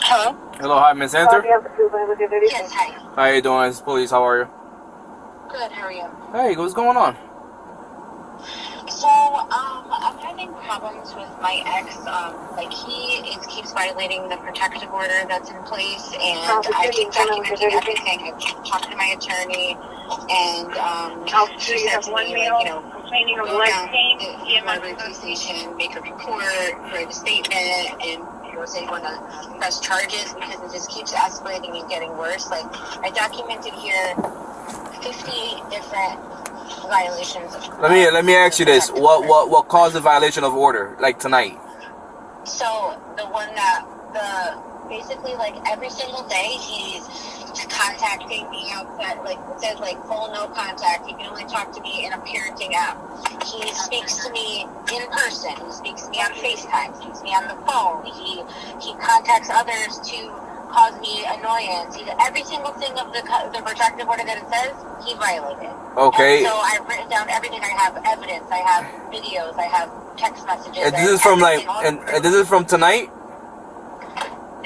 Hello? Hello, hi, Miss Enter. Yes, hi. How you doing? It's police. How are you? Good, how are you? Hey, what's going on? So, I'm having problems with my ex. Like, he keeps violating the protective order that's in place, and I keep documenting everything. I've talked to my attorney, and she said to me, like, you know, go down to the Waterbury Police Station, make a report, write a statement, and say you want to press charges because it just keeps escalating and getting worse. Like, I documented here 50 different violations. Let me ask you this: what caused the violation of order? Like tonight? So the one that basically like every single day he's contacting me outside. Like it says like phone no contact. You can only talk to me in a parenting app. He speaks to me in person. He speaks to me on FaceTime. He speaks to me on the phone. He contacts others to cause me annoyance. Every single thing of the protective order that it says, he violated. Okay. And so I've written down everything. I have evidence. I have videos. I have text messages. And this is from like, and this is from tonight?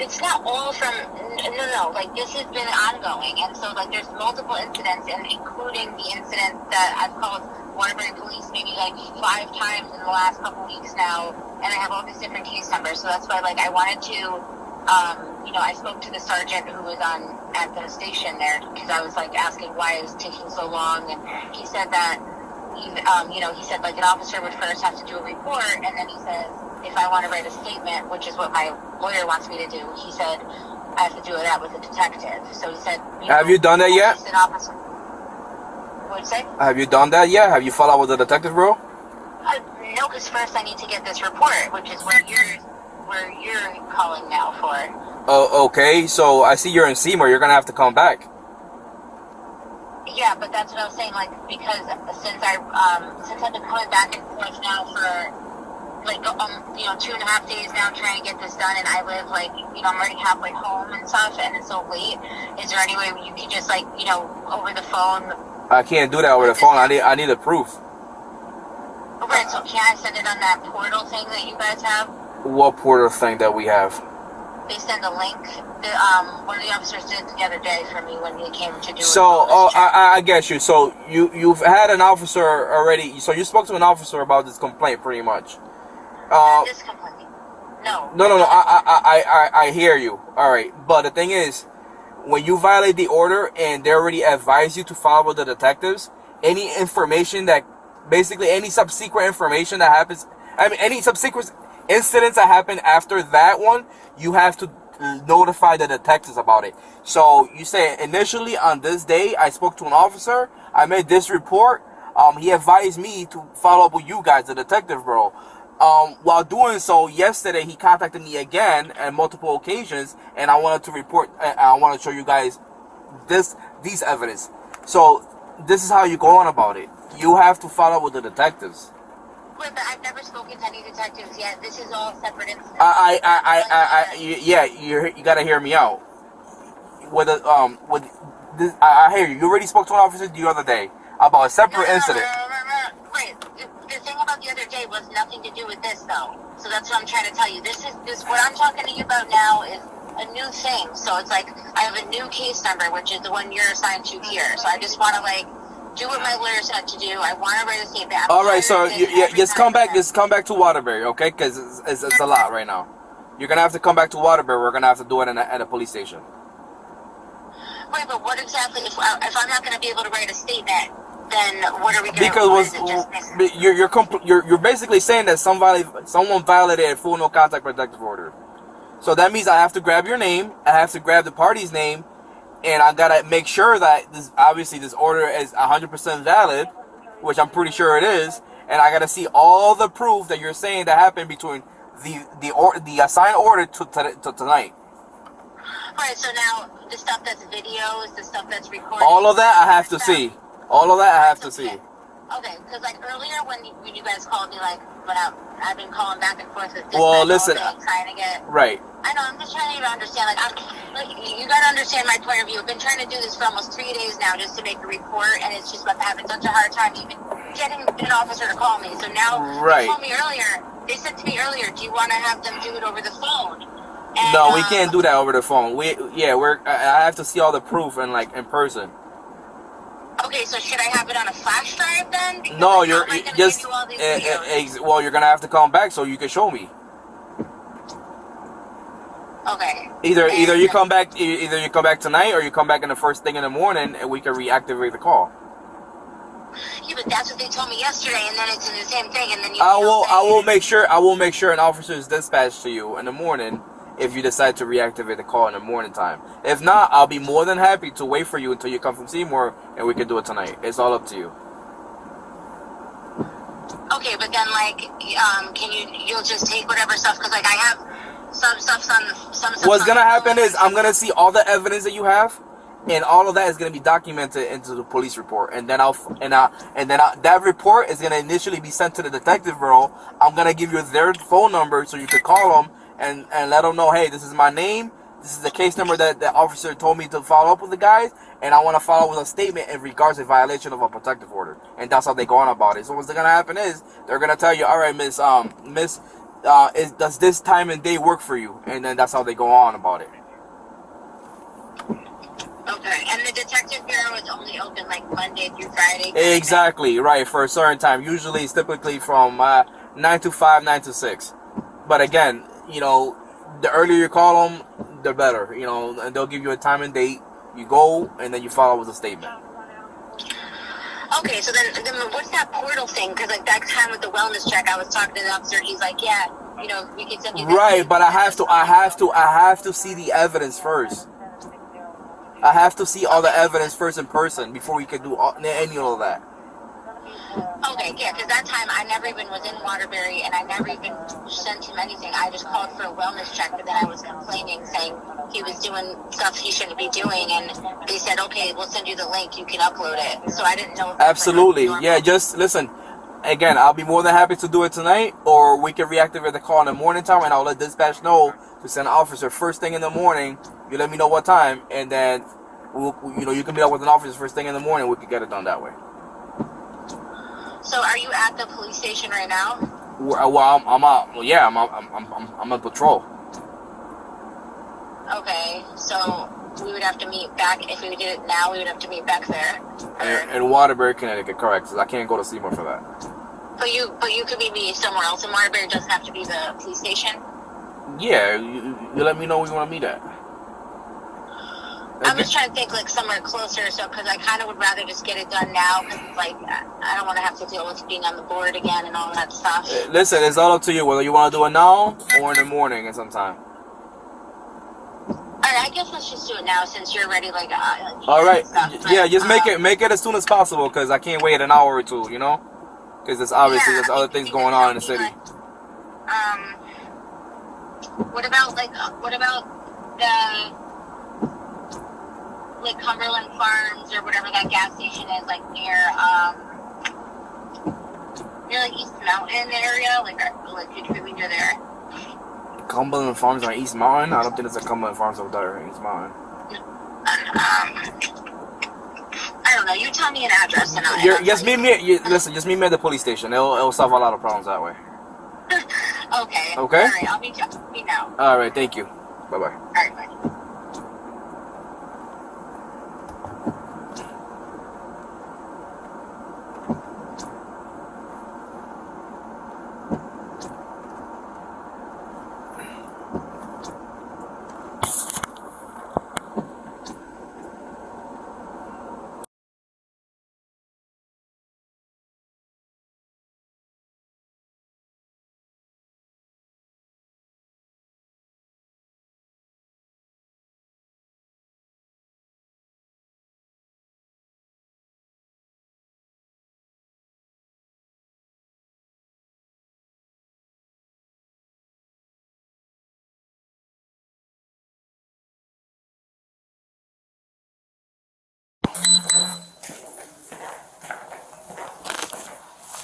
It's not all from, no, like this has been ongoing. And so like there's multiple incidents, and including the incident that I've called Waterbury Police maybe like 5 times in the last couple weeks now. And I have all these different case numbers. So that's why like I wanted to, you know, I spoke to the sergeant who was at the station there because I was like asking why it was taking so long, and he said that, you know, he said like an officer would first have to do a report, and then he says if I want to write a statement, which is what my lawyer wants me to do, he said I have to do that with a detective. So he said, have you done that yet? What'd you say? Have you done that yet? Have you followed up with the detective, bro? No, because first I need to get this report, which is where you're calling now for. Oh, okay. So I see you're in Seymour. You're gonna have to come back. Yeah, but that's what I was saying. Like because since I've been coming back and forth now for like you know 2.5 days now trying to get this done, and I live like you know I'm already halfway home and stuff, and it's so late. Is there any way you could just like you know over the phone? I can't do that over the phone. I need a proof. Right. So can I send it on that portal thing that you guys have? What portal thing that we have? They send a link. One of the officers did it the other day for me when he came to do it. So, I get you. So you've had an officer already. So you spoke to an officer about this complaint, pretty much. Not this complaint. No. No. I hear you. All right, but the thing is, when you violate the order and they already advise you to follow with the detectives, any information that, basically any subsequent information that happens, I mean, any subsequent incidents that happen after that one, you have to notify the detectives about it. So you say initially on this day I spoke to an officer, I made this report, he advised me to follow up with you guys, the detective bureau. While doing so, yesterday he contacted me again on multiple occasions, and I wanted to report, I want to show you guys these evidence. So this is how you go on about it. You have to follow up with the detectives. Wait, but I've never spoken to any detectives yet. This is all separate incidents. Yeah, you gotta hear me out. With this, I hear you. You already spoke to an officer the other day about a separate incident. Wait, the thing about the other day was nothing to do with this, though. So that's what I'm trying to tell you. This what I'm talking to you about now is a new thing. So it's like I have a new case number, which is the one you're assigned to here. So I just want to like do what my lawyer said to do. I want to write a statement. All right, so just come back to Waterbury, okay? Because it's a lot right now. You're gonna have to come back to Waterbury. We're gonna have to do it at a police station. Right, but what exactly? If I'm not gonna be able to write a statement, then what are we gonna? Because you're basically saying that someone violated a full no contact protective order. So that means I have to grab your name. I have to grab the party's name. And I gotta make sure that this order is 100% valid, which I'm pretty sure it is. And I gotta see all the proof that you're saying that happened between the assigned order to tonight. Right. So now the stuff that's videos, the stuff that's recorded. All of that I have to see. All of that I have to see. Okay, because like earlier when you guys called me, like when I've been calling back and forth with dispatch Well, listen, all day trying to get. right. I know. I'm just trying to even understand. You got to understand my point of view. I've been trying to do this for almost 3 days now just to make a report, and it's just I'm having such a hard time even getting an officer to call me. So now Right. they told me earlier. They said to me earlier, "Do you want to have them do it over the phone?" And, No, we can't do that over the phone. I have to see all the proof and like in person. Okay, so should I have it on a flash drive then? Because, No, like, you're how am I gonna just give you all these videos? well, you're gonna have to come back so you can show me. Okay. Either you come back tonight or you come back in the first thing in the morning and we can reactivate the call. Yeah, but that's what they told me yesterday, and then it's in the same thing, and then I will make sure an officer is dispatched to you in the morning if you decide to reactivate the call in the morning time. If not, I'll be more than happy to wait for you until you come from Seymour and we can do it tonight. It's all up to you. Okay, but then you'll just take whatever stuff, because like I have some stuff's on some stuff. What's gonna happen is I'm gonna see all the evidence that you have, and all of that is gonna be documented into the police report, and then that report is gonna initially be sent to the detective bureau. I'm gonna give you their phone number so you can call them and let them know, hey, this is my name, this is the case number that the officer told me to follow up with the guys, and I want to follow with a statement in regards to violation of a protective order, and that's how they go on about it. So what's gonna happen is they're gonna tell you, all right, Miss. Does this time and day work for you? And then that's how they go on about it. Okay, and the detective bureau is only open like Monday through Friday. Exactly, right, for a certain time. Usually it's typically from 9 to 5, 9 to 6. But again, the earlier you call them, the better. And they'll give you a time and date. You go, and then you follow with a statement. Okay, so then what's that portal thing? Because like that time with the wellness check, I was talking to the officer. He's like, yeah, we can send you. Right, but I have to see the evidence first. I have to see all the evidence first in person before we can do any of that. Okay, yeah, because that time I never even was in Waterbury, and I never even sent him anything. I just called for a wellness check, but then I was complaining, saying he was doing stuff he shouldn't be doing, and they said, okay, we'll send you the link, you can upload it. So I didn't know. Absolutely, yeah. Just listen. Again, I'll be more than happy to do it tonight, or we can reactivate the call in the morning time, and I'll let dispatch know to send an officer first thing in the morning. You let me know what time, and then you can meet up with an officer first thing in the morning. We can get it done that way. So, are you at the police station right now? Well, I'm out. Well, yeah, I'm on patrol. Okay, so we would have to meet back if we did it now. We would have to meet back there. In Waterbury, Connecticut, correct? Because I can't go to Seymour for that. But you could meet me somewhere else in Waterbury. It doesn't have to be the police station. Yeah, you let me know where you want to meet at. I'm just trying to think like somewhere closer, so because I kind of would rather just get it done now, because like I don't want to have to deal with being on the board again and all that stuff. Listen, it's all up to you whether you want to do it now or in the morning at some time. Alright, I guess let's just do it now since you're ready. Like, all right, stuff, yeah, just make it as soon as possible because I can't wait an hour or two, because there's obviously there's other things going on in the city. What about the Cumberland Farms or whatever that gas station is, like near like East Mountain area, like could we go there? Cumberland Farms on East Mountain? I don't think there's a Cumberland Farms over there in East Mountain. I don't know. You tell me an address and just meet me at the police station. It'll solve a lot of problems that way. Okay. Okay. All right. I'll meet you now. All right. Thank you. Bye bye. All right. Bye.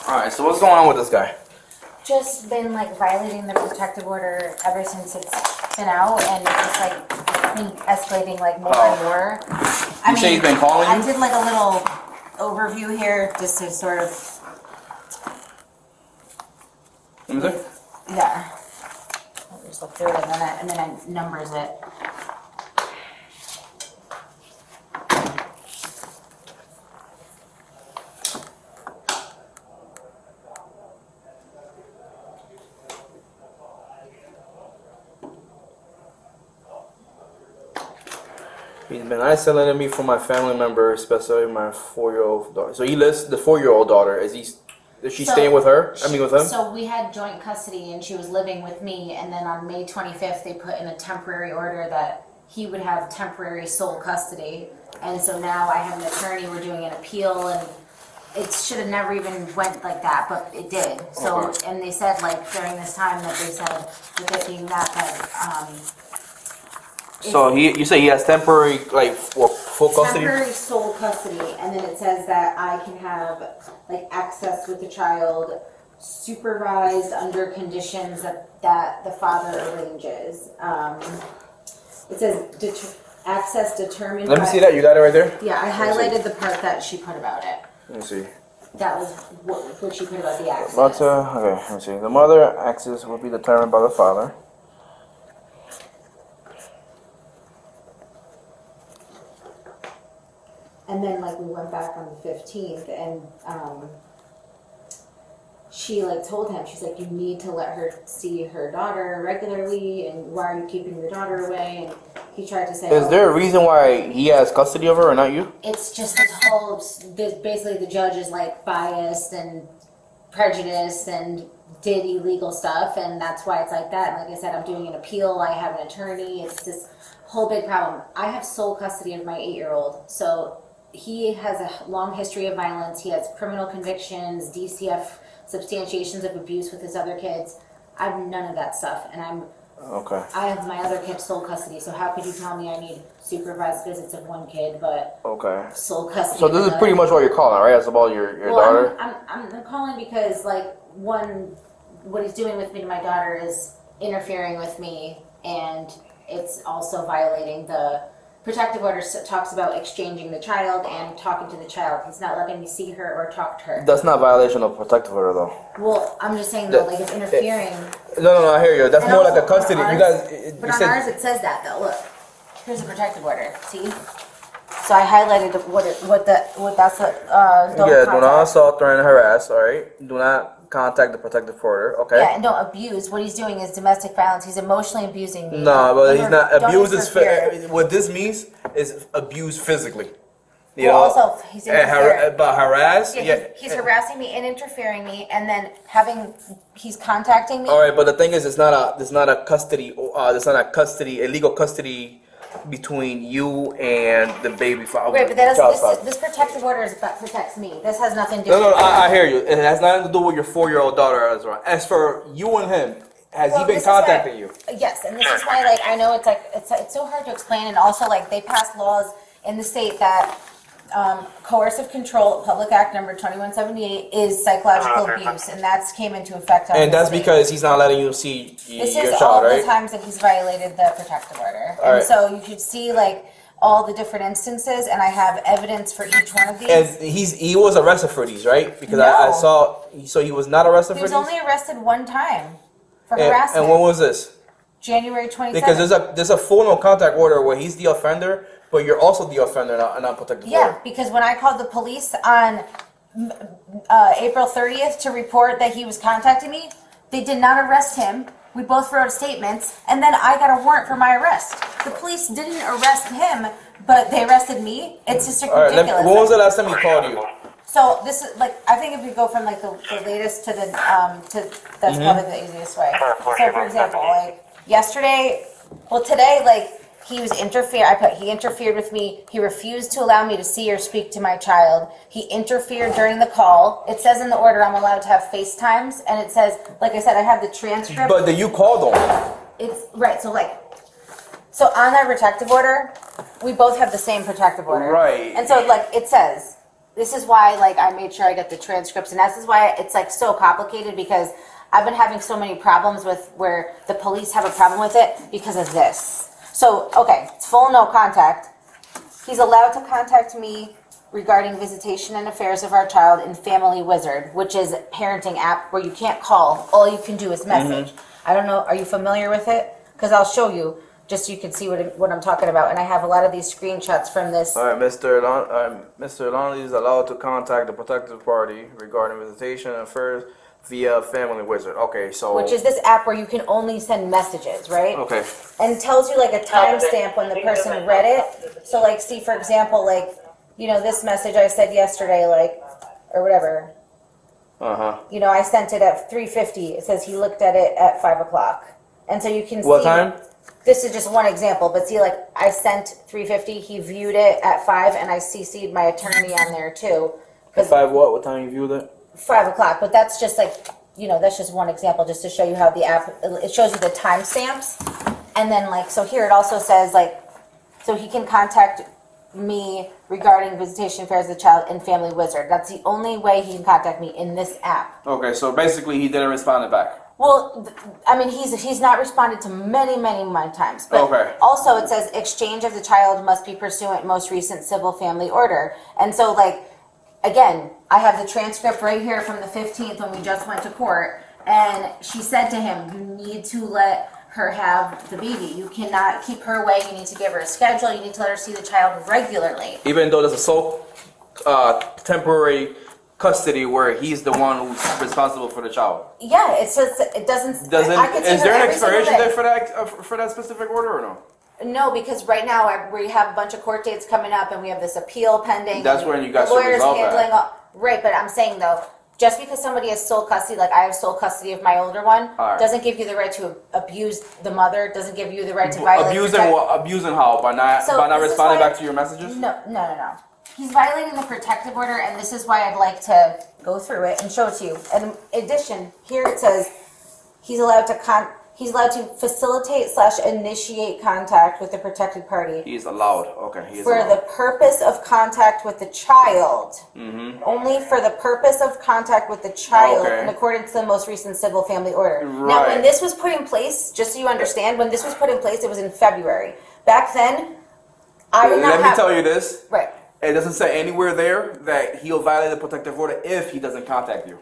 Alright, so what's going on with this guy? Just been like violating the protective order ever since it's been out, and it's just like been escalating like more and more. You say he's been calling you? I did like a little overview here just to sort of. Let me see. Yeah. I'll just look through it and then it numbers it. He's been isolating me from my family member, especially my 4-year-old daughter. So he lists the 4-year-old daughter. Is she staying with her? I mean, with him? So we had joint custody, and she was living with me. And then on May 25th, they put in a temporary order that he would have temporary sole custody. And so now I have an attorney. We're doing an appeal, and it should have never even went like that, but it did. So, Okay. and they said like during this time that they said with it being that. So you say he has temporary, like, full custody? Temporary sole custody, and then it says that I can have like access with the child, supervised under conditions that the father arranges. It says access determined. Let me see that. You got it right there? Yeah, I highlighted the part that she put about it. Let me see. That was what she put about the access. Okay, let me see. The mother access will be determined by the father. And then like we went back on the 15th, and she like told him, she's like, you need to let her see her daughter regularly, and why are you keeping your daughter away? And he tried to say, Is there a reason why he has custody of her and not you? it's just this whole, basically the judge is like biased and prejudiced and did illegal stuff, and that's why it's like that. And like I said, I'm doing an appeal, I have an attorney, it's this whole big problem. I have sole custody of my 8-year-old, so he has a long history of violence. He has criminal convictions, DCF substantiations of abuse with his other kids. I have none of that stuff, and I have my other kid's sole custody. So how could you tell me I need supervised visits of one kid, but sole custody? So this is pretty much what you're calling, right? It's about your daughter. I'm calling because like what he's doing with me to my daughter is interfering with me, and it's also violating the protective order. Talks about exchanging the child and talking to the child. He's not letting me see her or talk to her. That's not violation of protective order, though. Well, I'm just saying though, like it's interfering. No, I hear you. That's And more also like a custody. on You ours- guys. But on ours it says that though. Look, here's a protective order. See? So I highlighted what that's don't Yeah, do not contact. assault, threaten, harass. All right. Do not contact the protective order. Okay. Yeah, and don't abuse. What he's doing is domestic violence. He's emotionally abusing me. No, but he's not. Don't Abuse is interfere. what this means is abuse physically. You Well, know, also he's interfering. but harass. Yeah, he's harassing me and interfering me, and then he's contacting me. All right, but the thing is, it's not a custody. It's not a custody, illegal custody between you and the baby father. Right, but this protective order is about protects me. This has nothing to do. No, with I hear you. It has nothing to do with your 4-year-old daughter, Ezra. As for you and him, has he been this is contacting you? Yes, and this is why, like, I know it's so hard to explain, and also, like, they passed laws in the state that coercive control, Public Act number 2178, is psychological abuse, and that's came into effect on And this that's state. because he's not letting you see This your is child, all right? the times that he's violated the protective order, All and right. so you could see like all the different instances, and I have evidence for each one of these. And he was arrested for these, right? Because No. I saw. So he was not arrested He for was these. only arrested one time for And harassment. when was this? January 27th. Because there's a full no contact order where he's the offender, but you're also the offender, not protective Yeah, order. because when I called the police on April 30th to report that he was contacting me, they did not arrest him. We both wrote statements, and then I got a warrant for my arrest. The police didn't arrest him, but they arrested me. It's just All right. ridiculous. When was the last time he called you? So this is like, I think if we go from like the latest to the that's probably the easiest way. So for example, like yesterday, today, like he interfered with me. He refused to allow me to see or speak to my child. He interfered during the call. It says in the order I'm allowed to have FaceTimes, and it says, like I said, I have the transcript. But then you called him. It's right. So on that protective order, we both have the same protective order. Right. And so like it says, this is why like I made sure I get the transcripts, and this is why it's like so complicated, because I've been having so many problems with where the police have a problem with it because of this. So, okay, it's full no contact. He's allowed to contact me regarding visitation and affairs of our child in Family Wizard, which is a parenting app where you can't call. All you can do is message. I don't know, are you familiar with it? Because I'll show you, just so you can see what I'm talking about. And I have a lot of these screenshots from this. All right, Mr. Lonley is allowed to contact the protective party regarding visitation and affairs via Family Wizard. Okay, so... Which is this app where you can only send messages, right? Okay. And it tells you like a timestamp when the person read it. So like, see, for example, like, you know, this message I said yesterday, like, or whatever. You know, I sent it at 3:50. It says he looked at it at 5 o'clock. And so you can see... What time? This is just one example, but see, like, I sent 3:50, he viewed it at 5, and I CC'd my attorney on there, too. At 5 what? What time you viewed it? 5 o'clock, but that's just like, you know, that's just one example, just to show you how the app, it shows you the timestamps. And then, like, so here it also says, like, so he can contact me regarding visitation affairs of the child in Family Wizard. That's the only way he can contact me in this app. Okay, so basically he didn't respond back. Well, I mean, he's not responded to many times. But Okay. Also, it says exchange of the child must be pursuant most recent civil family order. And so, like, again, I have the transcript right here from the 15th when we just went to court. And she said to him, you need to let her have the baby. You cannot keep her away. You need to give her a schedule. You need to let her see the child regularly. Even though there's a sole temporary custody where he's the one who's responsible for the child. Yeah, it says it doesn't. I could see Is her there an every single expiration day. date for that specific order or no? No, because right now we have a bunch of court dates coming up, and we have this appeal pending. That's and when you guys the should lawyers resolve that. handling all, right, but I'm saying though, just because somebody has sole custody, like I have sole custody of my older one, Alright. doesn't give you the right to abuse the mother. Doesn't give you the right to violate. Abusing what? Abusing how? By not So this is responding why- back to your messages? No. He's violating the protective order, and this is why I'd like to go through it and show it to you. And in addition, here it says he's allowed to facilitate/initiate contact with the protected party He's allowed. Okay, he is for allowed. the purpose of contact with the child. Only for the purpose of contact with the child, Okay. in accordance to the most recent civil family order. Now, Right. when this was put in place, just so you understand, when this was put in place, it was in February. Back then, I did not Let me have... tell you this. Right. It doesn't say anywhere there that he'll violate the protective order if he doesn't contact you.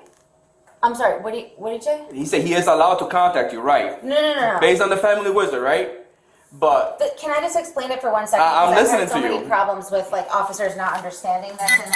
I'm sorry, what did you say? He said he is allowed to contact you, right? No. Based on the Family Wizard, right? But Can I just explain it for 1 second? I'm Because listening I've had to so you. many problems with like officers not understanding this, and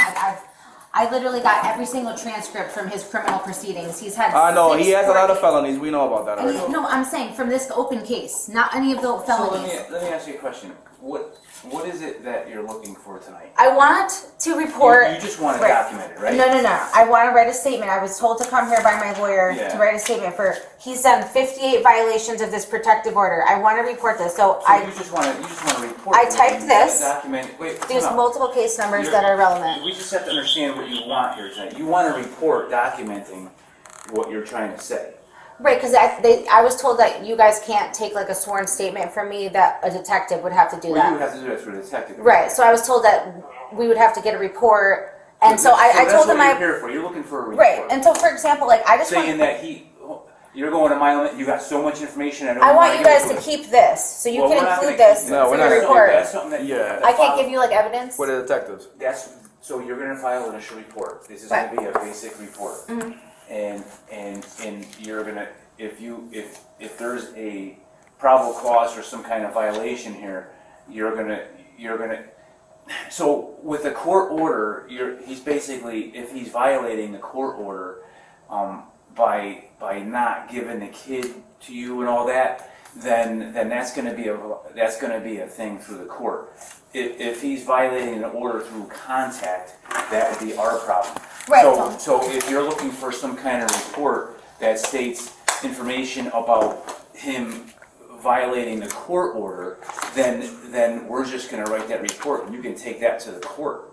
I literally got every single transcript from his criminal proceedings. He's had. I know 6 he has a lot of court felonies. We know about that dates. already. No, I'm saying from this open case, not any of the So felonies. let me ask you a question. What is it that you're looking for tonight? I want to report. You just want to Right. document it, right? No. I want to write a statement. I was told to come here by my lawyer Yeah. to write a statement for. He's done 58 violations of this protective order. I want to report this. So So you just want to report. I it. typed You this. Document. Wait. there's no. multiple case numbers You're- that are relevant. We just have to understand what you want here tonight. You want to report documenting what you're trying to say. Right, because I was told that you guys can't take like a sworn statement from me, that a detective would have to do Well, you that. would have to do that through a detective. Right, so I was told that we would have to get a report, and so I that's told what him you're here for. You're looking for a report. right, and so for example, like I just saying want, that you're going to my limit. You got so much information. I want you guys to keep this, so you Well, can we're not include gonna this keep No, for we're the not gonna- report. That's something that Yeah. I can't give you like evidence. For the detectives. So you're going to file an initial report. This is Right. going to be a basic report, and you're going to if there's a probable cause for some kind of violation here, you're gonna. So with a court order, he's basically, if he's violating the court order, by not giving the kid to you and all that, then that's going to be a thing through the court. If he's violating an order through contact, that would be our problem. Right. So if you're looking for some kind of report that states information about him violating the court order, then we're just going to write that report and you can take that to the court.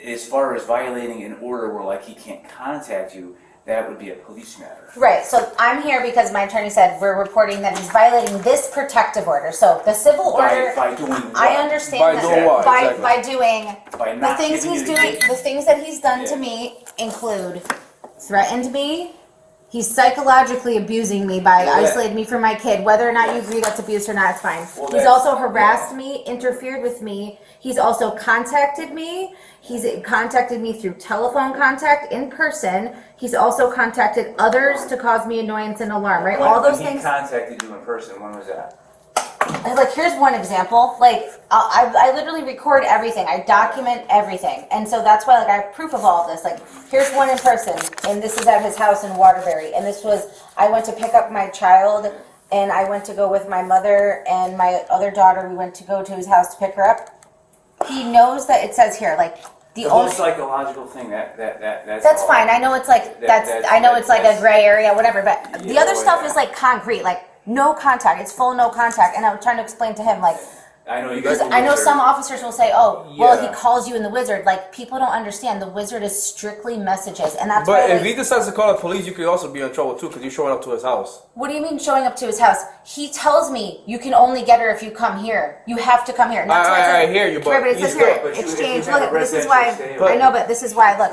As far as violating an order where like he can't contact you, that would be a police matter. Right, so I'm here because my attorney said we're reporting that he's violating this protective order. So the civil order, By doing what? I understand By that. doing what? By, Exactly. by doing By the not things giving he's you the doing, key. the things that he's done to Yeah. me include threatened me. He's psychologically abusing me by Well, that- isolating me from my kid. Whether or not you agree that's abuse or not, it's fine. Well, He's that's- also harassed me, interfered with me. He's also contacted me. He's contacted me through telephone contact, in person. He's also contacted others to cause me annoyance and alarm, right? All those When things. he contacted you in person, when was that? Like, here's one example. Like, I literally record everything. I document everything. And so that's why, like, I have proof of all of this. Like, here's one in person, and this is at his house in Waterbury. And this was, I went to pick up my child, and I went to go with my mother and my other daughter. We went to go to his house to pick her up. He knows that it says here, like, the The whole only... psychological thing, that's That's all. fine. I know it's like, I know it's like a gray area, whatever. But the Yeah, other stuff yeah. is, like, concrete. Like, no contact. It's full no contact. And I'm trying to explain to him, like, I know you because guys. I know some officers will say, "Oh, well, he Yeah. calls you in the wizard." Like, people don't understand. The wizard is strictly messages, and that's But why. if Like, he decides to call the police, you could also be in trouble too, because you're showing up to his house. what do you mean showing up to his house? He tells me you can only get her if you come here. You have to come here. And that's why it I says- hear you, but right, but it you says still- here but you- if you exchange. have a Look, this is why. residential stay, I know, but this is why. Look,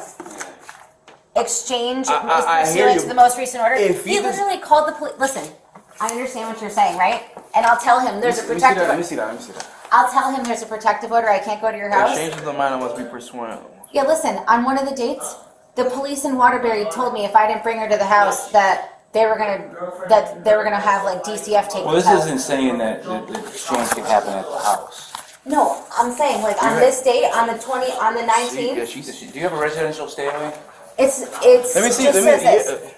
exchange is I hear pursuant you. to the most recent order. If He he does- literally called the police. Listen, I understand what you're saying, right? And I'll tell him there's a protective. Let me see that. Let me see that. I'll tell him there's a protective order. I can't go to your house. Exchange of the minor must be pursuant. Yeah, listen, on one of the dates, the police in Waterbury told me if I didn't bring her to the house that they were gonna have like DCF take Well, the this house. isn't saying that the exchange can happen at the house. No, I'm saying like on this date, on the Yeah, 19th, she's. Do you have a residential stay away? it's Let me see. just Let me. says this.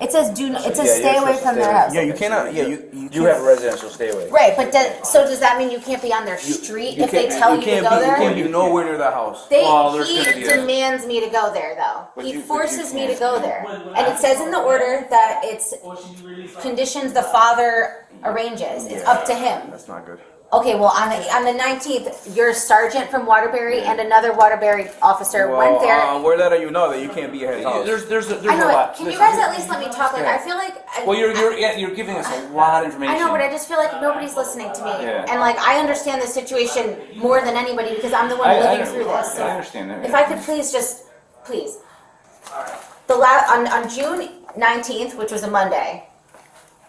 It says stay away from their house. Yeah, you cannot. Yeah, you. You have a residential stay away. Right, but so does that mean you can't be on their street if they tell you to can't go be, there? You can't be nowhere near the house. Well, there's He gonna be a- demands me to go there, though. But He you forces me to can't. go there. And it says in the order that it's conditions the father arranges. It's up to him. That's not good. Okay, well, on the 19th, your sergeant from Waterbury and another Waterbury officer went there. We're letting you know that you can't be at his house. There's I a know lot. it. Can you Listen, guys at least let me talk? Like, I feel like... Well, you're giving us a lot of information. I know, but I just feel like nobody's listening to me. Yeah. And, like, I understand the situation more than anybody because I'm the one living through this. So I understand that. if I could please please. On June 19th, which was a Monday,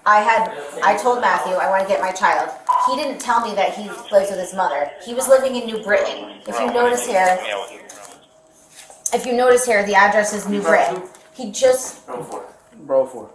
I told Matthew I want to get my child. He didn't tell me that he lives with his mother. He was living in New Britain. If you notice here, the address is New Britain. He just Bro,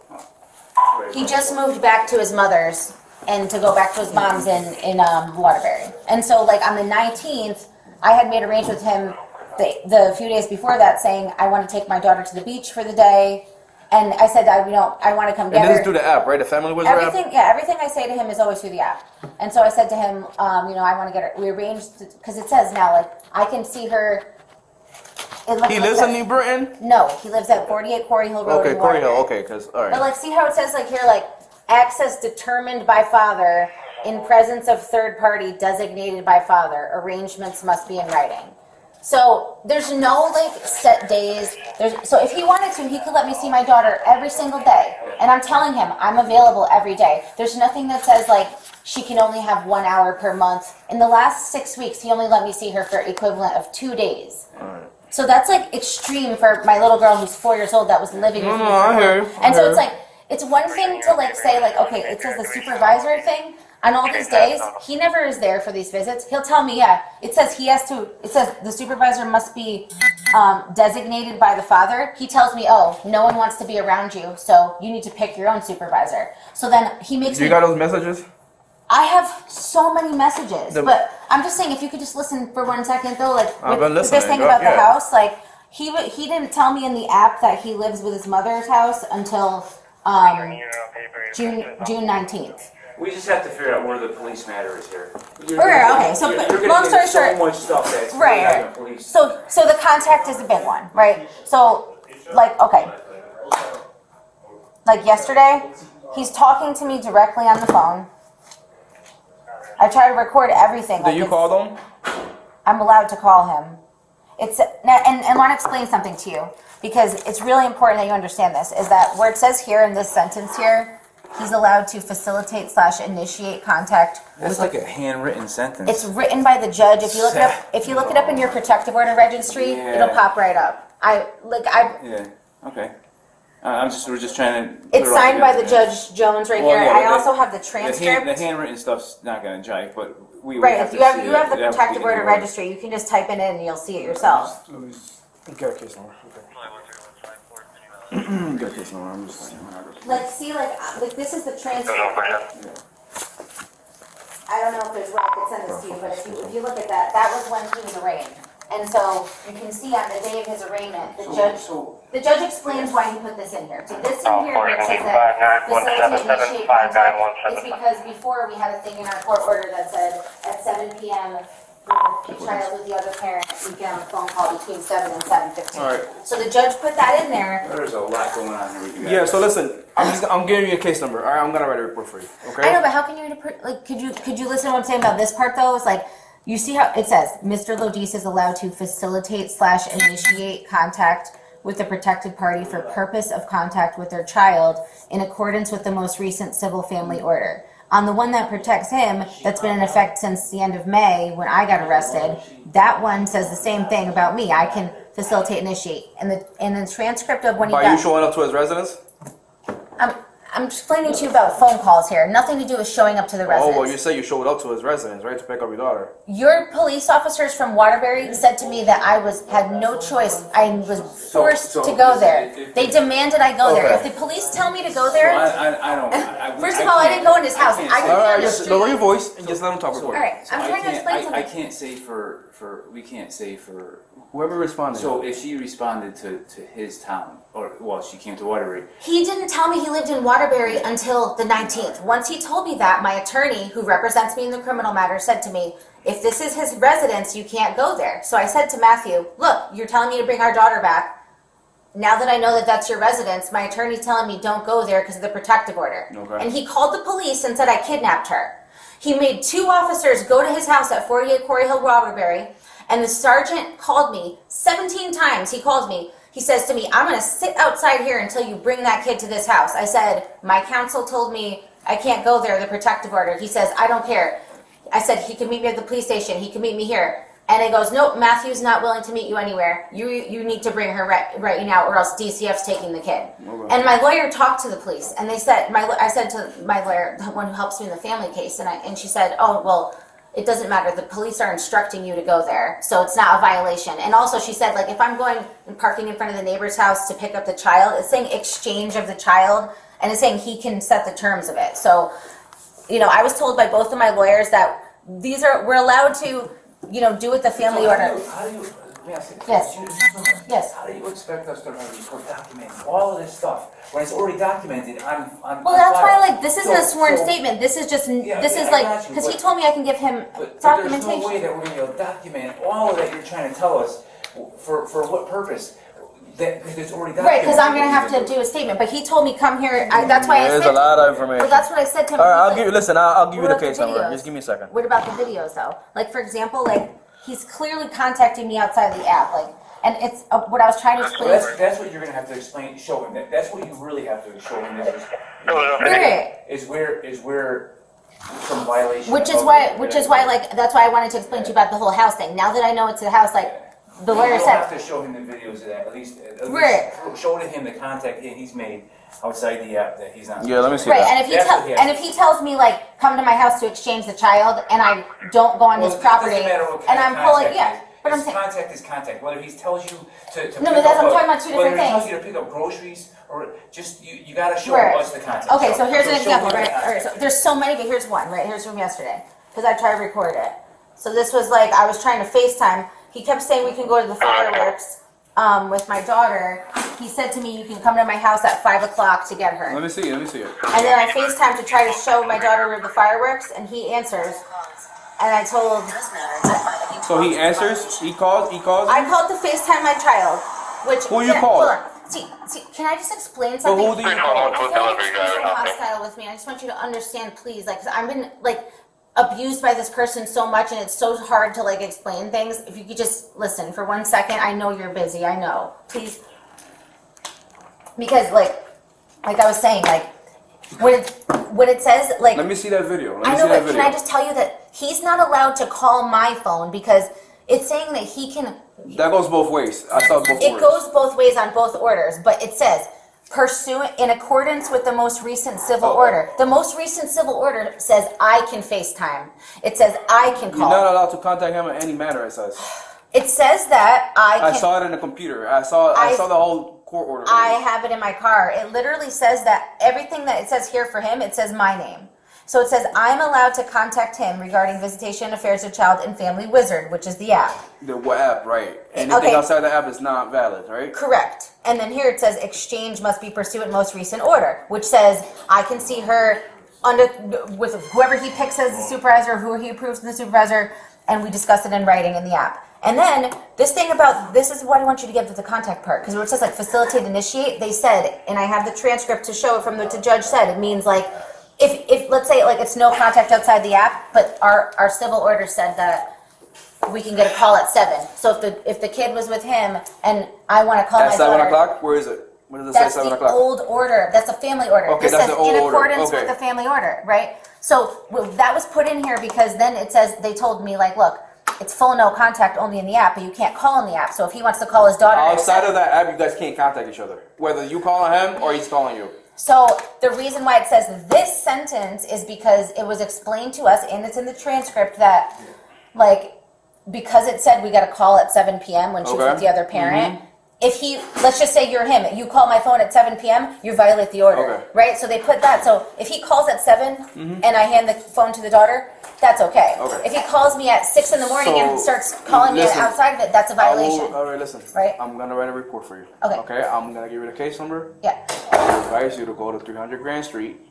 moved back to his mother's and to go back to his mom's in Waterbury. And so, like, on the 19th, I had made arrangements with him the few days before that saying I want to take my daughter to the beach for the day. And I said, I want to come get and her. this is through the app, right? The Family Wizard app? Everything I say to him is always through the app. And so I said to him, I want to get her. We arranged, because it says now, like, I can see her. He lives in New Britain? No, he lives at 48 Quarry Hill Road. Okay, in Corey Hill. Waterbury. Okay, because, all But, right. like, see how it says, like, here, like, access determined by father in presence of third party designated by father. Arrangements must be in writing. So there's no like set days. So if he wanted to, he could let me see my daughter every single day. And I'm telling him I'm available every day. There's nothing that says like she can only have 1 hour per month. In the last 6 weeks, he only let me see her for equivalent of 2 days. Alright. So that's like extreme for my little girl who's 4 years old that was living with me. No, I hear you. And so it's like, it's one thing to like say like, okay, it says the supervisor thing. On all these days, he never is there for these visits. He'll tell me, it says the supervisor must be designated by the father. He tells me, oh, no one wants to be around you, so you need to pick your own supervisor. So then he makes You got those messages? I have so many messages, The- but I'm just saying, if you could just listen for 1 second though, like I've with been this listening. thing Go- about the yeah. house, like he didn't tell me in the app that he lives with his mother's house until June 19th. We just have to figure out where the police matter is here. Okay, so You're but gonna long get story so short, much stuff that's Right. on the police. so the contact is a big one, right? So like okay, like yesterday, he's talking to me directly on the phone. I try to record everything. Did you call them? I'm allowed to call him. It's and I want to explain something to you because it's really important that you understand this. Is that where it says here in this sentence here, he's allowed to facilitate / initiate contact. That's like a handwritten sentence. It's written by the judge. If you look it up in your protective order registry, it'll pop right up. Yeah. Okay. We're just trying to. It's signed by the Judge Jones right here. I also have the transcript. The handwritten stuff's not gonna jive, but we right. Have if you to have see you it. have the protective order registry, you can just type it in and you'll see it yourself. You got a case number. Okay. You got a case number. I'm just. Like, see, like this is the transcript. I don't know if there's way I could send this to you, but if you look at that, that was when he was arraigned. And so you can see on the day of his arraignment, the judge explains why he put this in here. So this in here where it says that facilitate initiate contact is because before we had a thing in our court order that said at 7 p.m. the child with the other parent, we get on a phone call between 7 and 7:15. All right. So the judge put that in there. There's a lot going on here with you guys. Yeah. So listen, I'm giving you a case number. All right. I'm gonna write a report for you. Okay. I know, but how can you could you listen to what I'm saying about this part though? It's like. You see how it says, Mr. Lodis is allowed to facilitate / initiate contact with the protected party for purpose of contact with their child in accordance with the most recent civil family order. On the one that protects him, that's been in effect since the end of May when I got arrested, that one says the same thing about me. I can facilitate, initiate. And the transcript of when he By got... you showing up to his residence? I'm explaining to you about phone calls here. Nothing to do with showing up to the residence. Oh, well, you say you showed up to his residence, right, to pick up your daughter. Your police officers from Waterbury said to me that I had no choice. I was forced to go there. They demanded I go there. If the police tell me to go there, I don't. first of all, I didn't go in his house. I All right, just lower your voice and just let him talk. All right, I'm trying to explain something. I can't say we can't say for whoever responded. So if she responded to his town, she came to Waterbury. He didn't tell me he lived in Waterbury until the 19th. Once he told me that, my attorney, who represents me in the criminal matter, said to me, if this is his residence, you can't go there. So I said to Matthew, look, you're telling me to bring our daughter back. Now that I know that that's your residence, my attorney's telling me don't go there because of the protective order. Okay. And he called the police and said I kidnapped her. He made 2 officers go to his house at 48 Quarry Hill, Waterbury, and the sergeant called me 17 times. He calls me. He says to me, I'm going to sit outside here until you bring that kid to this house. I said, my counsel told me I can't go there, the protective order. He says, I don't care. I said, he can meet me at the police station. He can meet me here. And he goes, nope, Matthew's not willing to meet you anywhere. You need to bring her right now or else DCF's taking the kid. Okay. And my lawyer talked to the police. And they said, I said to my lawyer, the one who helps me in the family case, and she said, oh, well, it doesn't matter. The police are instructing you to go there, so it's not a violation. And also, she said, like, if I'm going and parking in front of the neighbor's house to pick up the child, it's saying exchange of the child, and it's saying he can set the terms of it. So, I was told by both of my lawyers that we're allowed to, do with the family order. How do you? Yes. Yes. How do you expect us to document all of this stuff when it's already documented on Well, that's why, this isn't a sworn statement. This is just, because he told me I can give him documentation. There's no way that we're going to document all of that you're trying to tell us. For what purpose? Because it's already documented. Right, because I'm going to have to do a statement. But he told me come here. That's why I said. There's a lot of information. Well, that's what I said to him. All right, I'll give you the What about case the number. videos? Just give me a second. What about the videos, though? Like, for example, he's clearly contacting me outside the app. And it's what I was trying to explain. Well, that's what you're going to have to explain, show him. That's what you really have to show him. Is where some violation. Which is why, that's why I wanted to explain to you about the whole house thing. Now that I know it's a house, the lawyer said. You have to show him the videos of that. At least show to him the contact he's made outside the app that he's not. Yeah, let me see. Right, That. and if he tells me come to my house to exchange the child, and I don't go on his property, and I'm pulling, but I'm saying contact is contact. Whether he tells you to no, but I'm talking about 2 different whether he things. tells you to pick up groceries or just you got to show us the contact. Okay, so here's an example, me the right? All right, so there's so many, but here's one, right? Here's from yesterday because I tried to record it. So this was I was trying to FaceTime. He kept saying we can go to the fireworks with my daughter. He said to me, you can come to my house at 5 o'clock to get her. Let me see it. And then I FaceTime to try to show my daughter where the fireworks, and he answers. And I told. So he answers. He calls. I called to FaceTime my child. Who you called? Hold on. See, can I just explain something? Who do you call? I feel like you're so hostile with me. I just want you to understand, please. I've been abused by this person so much, and it's so hard to like explain things. If you could just listen for 1 second. I know you're busy. I know. Please. Because like I was saying, like when it says like. Let me see that video. I know, but can I just tell you that he's not allowed to call my phone because it's saying that he can. That goes both ways. I saw both It orders. goes both ways on both orders, but it says pursuant in accordance with the most recent civil order. The most recent civil order says I can FaceTime. It says I can You're call. not allowed to contact him in any manner, it says. It says that I I can. saw it in the computer. I saw the whole court order. I have it in my car. It literally says that everything that it says here for him, it says my name. So it says I'm allowed to contact him regarding visitation affairs of child and family wizard, which is the app. The what app, right? Anything outside the app is not valid, right? Correct. And then here it says exchange must be pursuant most recent order, which says I can see her under with whoever he picks as the supervisor, who he approves as the supervisor, and we discuss it in writing in the app. And then this thing about this is what I want you to get to the contact part, because where it says like facilitate, initiate, they said, and I have the transcript to show it from what the judge said. It means like if let's say like it's no contact outside the app, but our civil order said that we can get a call at 7. So if the kid was with him and I want to call At my 7 daughter, o'clock? Where is it? Where does it say that's 7 the o'clock? old order. That's a family order. Okay, This that's says the old in order. accordance Okay. with the family order, right? So that was put in here because then it says they told me like, look, it's full no contact only in the app, but you can't call in the app. So if he wants to call his daughter Outside of that app, you guys can't contact each other. Whether you calling him or he's calling you. So the reason why it says this sentence is because it was explained to us, and it's in the transcript that, like, because it said we got a call at 7 p.m. when she was with the other parent. If he, let's just say you're him, you call my phone at 7 p.m., you violate the order, Okay. right? So they put that. So if he calls at 7 and I hand the phone to the daughter, that's okay. If he calls me at 6 in the morning and starts calling me outside of it, that's a violation. All right, listen. Right. I'm going to write a report for you. Okay. Okay, I'm going to give you the case number. Yeah. I advise you to go to 300 Grand Street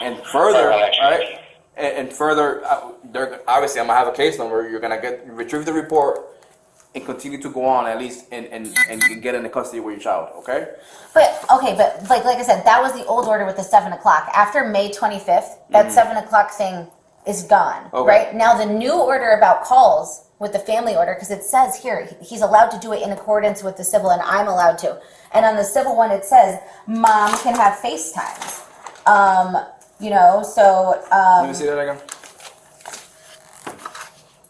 and further, all right? And further, obviously, I'm going to have a case number. You're going to retrieve the report and continue to go on at least and get into custody with your child, okay? But like I said, that was the old order with the 7 o'clock. After May 25th, that 7 o'clock thing is gone, right? Now the new order about calls with the family order, because it says here, he's allowed to do it in accordance with the civil, and I'm allowed to. And on the civil one, it says, mom can have FaceTimes. Let me see that again.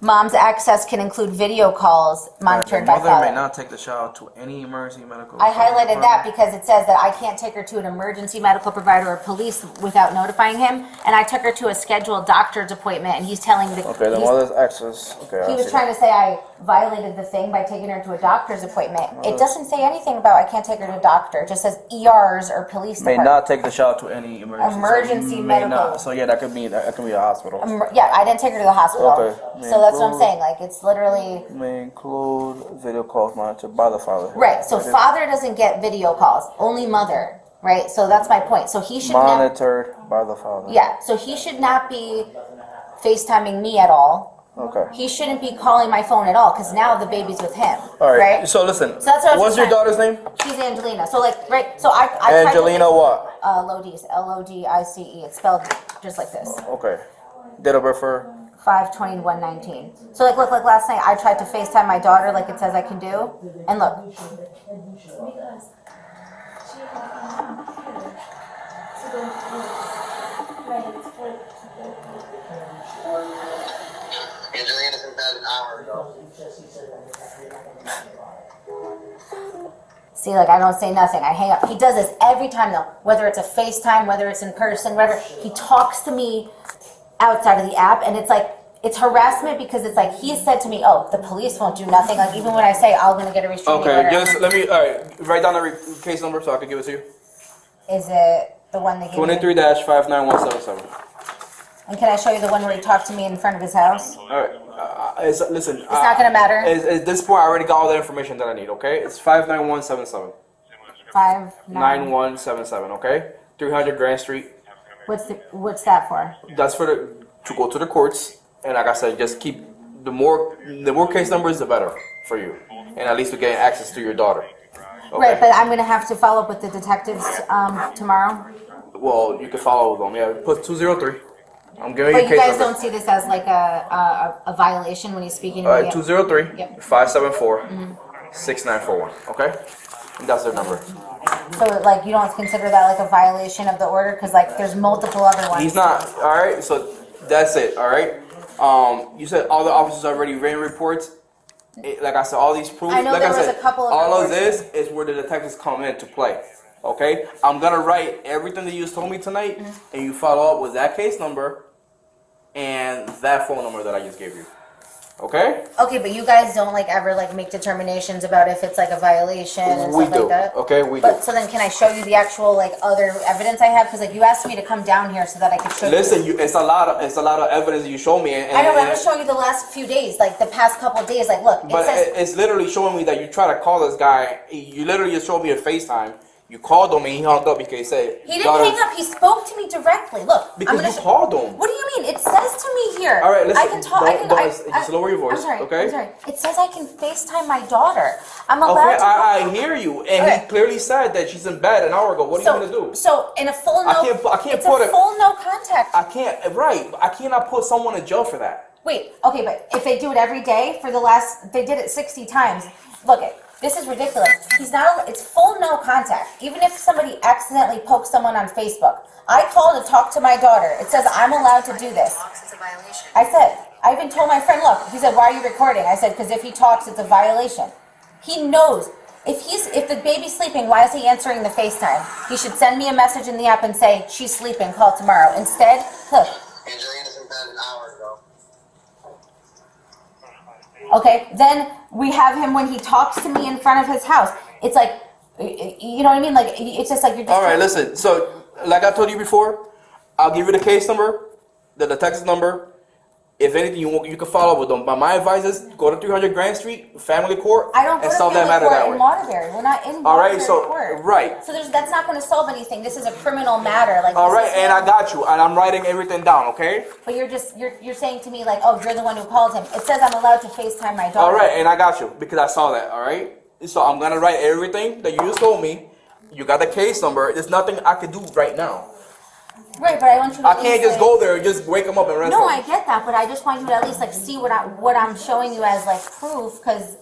Mom's access can include video calls monitored by Mother father. may not take the child to any emergency medical. I highlighted that because it says that I can't take her to an emergency medical provider or police without notifying him. And I took her to a scheduled doctor's appointment, and he's telling the Okay, the he's- mother's access. Okay, he was trying to say I violated the thing by taking her to a doctor's appointment. It doesn't say anything about I can't take her to a doctor. It just says ERs or police may department. not take the child to any emergency. Emergency May medical. not. So yeah, that could be a hospital. Yeah, I didn't take her to the hospital. Okay. So that's what I'm saying. Like, it's literally... May include video calls monitored by the father. Right, so father doesn't get video calls, only mother, right? So that's my point. So he should not... Monitored by the father. Yeah, so he should not be FaceTiming me at all. Okay. He shouldn't be calling my phone at all, because now the baby's with him, All right. right? So listen. So that's what I was What's your just daughter's name? She's Angelina. So like, right, so I tried Angelina to... what? Lodice, Lodice. It's spelled just like this. Okay. Date of birth for? 5/21/19. So like, look, like last night I tried to FaceTime my daughter like it says I can do, and look. Angelina's in bed an hour ago. See, like I don't say nothing. I hang up. He does this every time though, whether it's a FaceTime, whether it's in person, whatever. He talks to me outside of the app, and it's like, it's harassment because it's like he said to me, oh, the police won't do nothing. Like even when I say I'm going to get a restraining order. Okay, just let me, all right, write down the case number so I can give it to you. Is it the one that gave me? 23-59177. And can I show you the one where he talked to me in front of his house? All right, listen. It's not gonna matter. At this point, I already got all the information that I need, okay? It's 59177. 9177, okay? 300 Grand Street. What's that for? That's to go to the courts, and like I said, just keep the more case numbers, the better for you, and at least we get access to your daughter. Okay? Right, but I'm gonna have to follow up with the detectives tomorrow. Well, you can follow them. Yeah, put 203. I'm giving But you you case guys number. don't see this as like a violation when he's speaking to me? 203 Yep. 574 6941. Okay? And that's their number. So like you don't consider that like a violation of the order? Because like there's multiple other ones. He's not. All right. So that's it. All right. You said all the officers already written reports. Like I said, all these proofs. I know like there I was said, a couple of all of reports. this is where the detectives come into play. Okay. I'm gonna write everything that you just told me tonight, and you follow up with that case number and that phone number that I just gave you. Okay. Okay, but you guys don't like ever like make determinations about if it's like a violation and We stuff do. like that? Okay. We But do. so then can I show you the actual like other evidence I have? Because like you asked me to come down here so that I could show Listen, you. it's a lot of evidence that you show me. And, I know, but I'm and- just showing you the last few days, like the past couple of days. Like, look, But it says it's literally showing me that you try to call this guy. You literally just showed me a FaceTime. You called him and he hung up because he said he didn't hang up. He spoke to me directly. Look, Because I'm you gonna called him. What do you mean? It says to me here. All right, listen. I can talk. I can. Just lower your voice, I'm sorry. okay? I'm sorry. It says I can FaceTime my daughter. I'm allowed Okay, to. I hear you, and Okay. he clearly said that she's in bed an hour ago. What are you gonna do? So in a full no, I can't it's put a it- full no contact. I can't. Right, I cannot put someone in jail for that. Wait, okay, but if they do it every day for the last, they did it 60 times. Look, this is ridiculous. He's not, it's full no contact. Even if somebody accidentally pokes someone on Facebook. I called to talk to my daughter. It says I'm allowed to do this. I said, I even told my friend, look, he said, why are you recording? I said, because if he talks, it's a violation. He knows. If the baby's sleeping, why is he answering the FaceTime? He should send me a message in the app and say, she's sleeping, call tomorrow. Instead, look. Angelina's in bed an hour ago. Okay, then we have him when he talks to me in front of his house. It's like, you know what I mean? Like, it's just like you're just. All right, listen. So, like I told you before, I'll give you the case number, the detective's number. If anything, you can follow up with them. But my advice is go to 300 Grand Street, family court, I don't go and to solve that family matter that court way. in Waterbury. We're not in All Waterbury right, so court. right. So that's not going to solve anything. This is a criminal matter. Like. All this right, is- and I got you, and I'm writing everything down. Okay. But you're saying to me like, oh, you're the one who called him. It says I'm allowed to FaceTime my daughter. All right, and I got you because I saw that. All right. So I'm gonna write everything that you just told me. You got the case number. There's nothing I can do right now. Right, but I want you to. I at can't least, just like- go there and just wake them up and rest No, them. I get that, but I just want you to at least like see what I'm showing you as like proof, because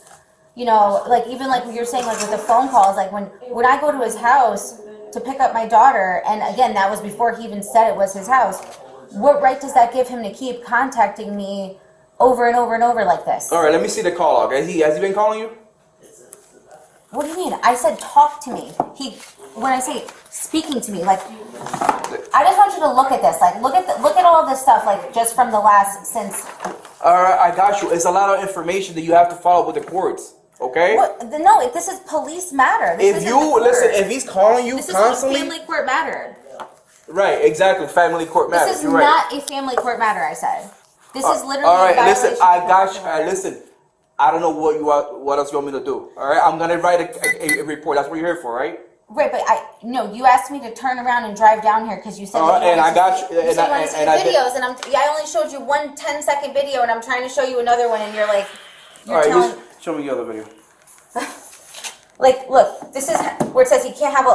you know, like even like what you're saying, like with the phone calls, like when I go to his house to pick up my daughter, and again that was before he even said it was his house. What right does that give him to keep contacting me over and over and over like this? All right, let me see the call log. Has he been calling you? What do you mean? I said talk to me. When I say speaking to me, like I just want you to look at this. Like look at all of this stuff, like just from the last since. All right, I got you. It's a lot of information that you have to follow up with the courts. Okay. What? No, this is police matter. This If isn't you the court. listen, if he's calling you This constantly, is a family court matter. right? Exactly. Family court matters. This is You're right. not a family court matter. I said. This is literally. All right, a listen. violation I of got you. the order. Listen. I don't know what else you want me to do. All right, I'm gonna write a report. That's what you're here for, right? Right, but no. You asked me to turn around and drive down here because you said. All that right, and I got you. You said you wanted to see and I did. videos, and I only showed you one 10-second video, and I'm trying to show you another one, and you're like, All right, telling. just show me the other video. Like, look, this is where it says he can't have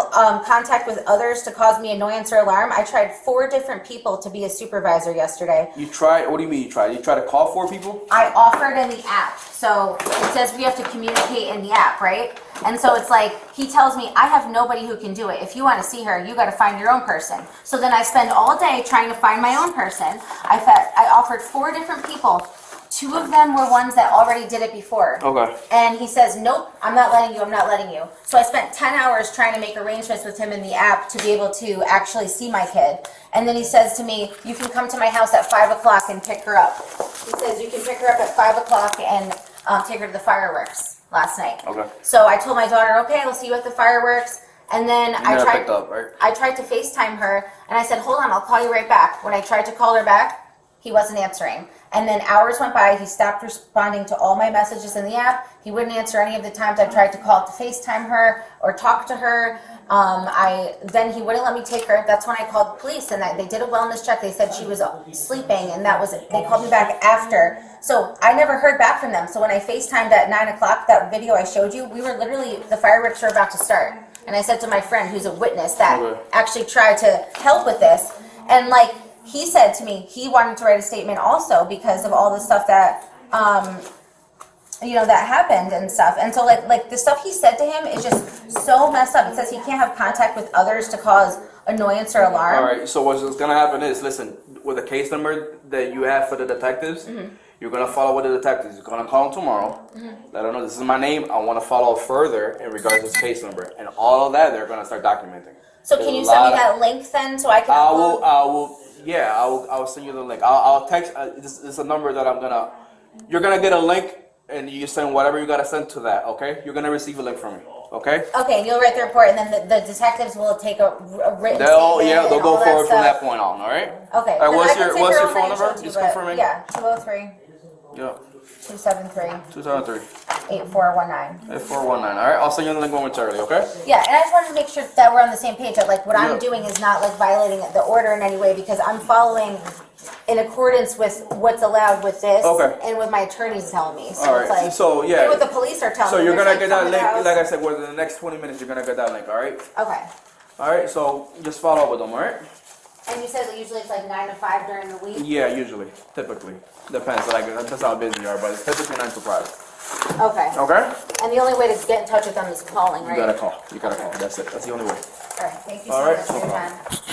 contact with others to cause me annoyance or alarm. I tried 4 different people to be a supervisor yesterday. You tried? What do you mean you tried? You tried to call 4 people? I offered in the app. So it says we have to communicate in the app, right? And so it's like, he tells me, I have nobody who can do it. If you want to see her, you got to find your own person. So then I spend all day trying to find my own person. I offered 4 different people. 2 of them were ones that already did it before. Okay. And he says, nope, I'm not letting you. So I spent 10 hours trying to make arrangements with him in the app to be able to actually see my kid. And then he says to me, you can come to my house at 5 o'clock and pick her up. He says, you can pick her up at 5 o'clock and take her to the fireworks last night. Okay. So I told my daughter, okay, I'll see you at the fireworks. And then You never picked up, right? I tried to FaceTime her, and I said, hold on, I'll call you right back. When I tried to call her back, he wasn't answering. And then hours went by, he stopped responding to all my messages in the app. He wouldn't answer any of the times I tried to call to FaceTime her or talk to her. Then he wouldn't let me take her. That's when I called the police, and they did a wellness check. They said she was sleeping, and that was it. They called me back after. So I never heard back from them. So when I FaceTimed at 9 o'clock, that video I showed you, we were literally, the fireworks were about to start. And I said to my friend, who's a witness that Okay. actually tried to help with this, and like, he said to me he wanted to write a statement also because of all the stuff that that happened and stuff. And so like the stuff he said to him is just so messed up. It says he can't have contact with others to cause annoyance or alarm. All right. So what's gonna happen is, listen, with the case number that you have for the detectives, you're gonna follow with the detectives. You're gonna call them tomorrow. Let them know this is my name. I want to follow further in regards to this case number, and all of that they're gonna start documenting. So can you send me that link then so I can? I will. Yeah, I'll send you the link. I'll text. This is a number that you're gonna get a link, and you send whatever you gotta send to that. Okay? You're gonna receive a link from me. Okay? Okay, and you'll write the report, and then the detectives will take a written They'll statement. they'll go and all forward from stuff. that point on. All right? Okay. All right, what's I can your take phone information number? too, Just but- confirming. Yeah, 203 Yeah. 273 273 8419. 8419. All right. I'll send you the link momentarily. Okay? Yeah, and I just wanted to make sure that we're on the same page. That like what Yeah. I'm doing is not like violating the order in any way because I'm following in accordance with what's allowed with this Okay. and what my attorney's telling me. So All it's right. like So yeah. and what the police are telling So me. you're There's, gonna like, get that some of the link. house- Like I said, within the next 20 minutes, you're gonna get that link. All right? Okay. All right. So just follow up with them. All right? And you said that usually it's like 9 to 5 during the week. Yeah. Usually. Typically. Depends. Like that's how busy you are, but it's typically 9 to 5. Okay. Okay? And the only way to get in touch with them is calling, right? You gotta call. You gotta call. That's it. That's the only way. All right. Thank you All so right, much for no your problem. time.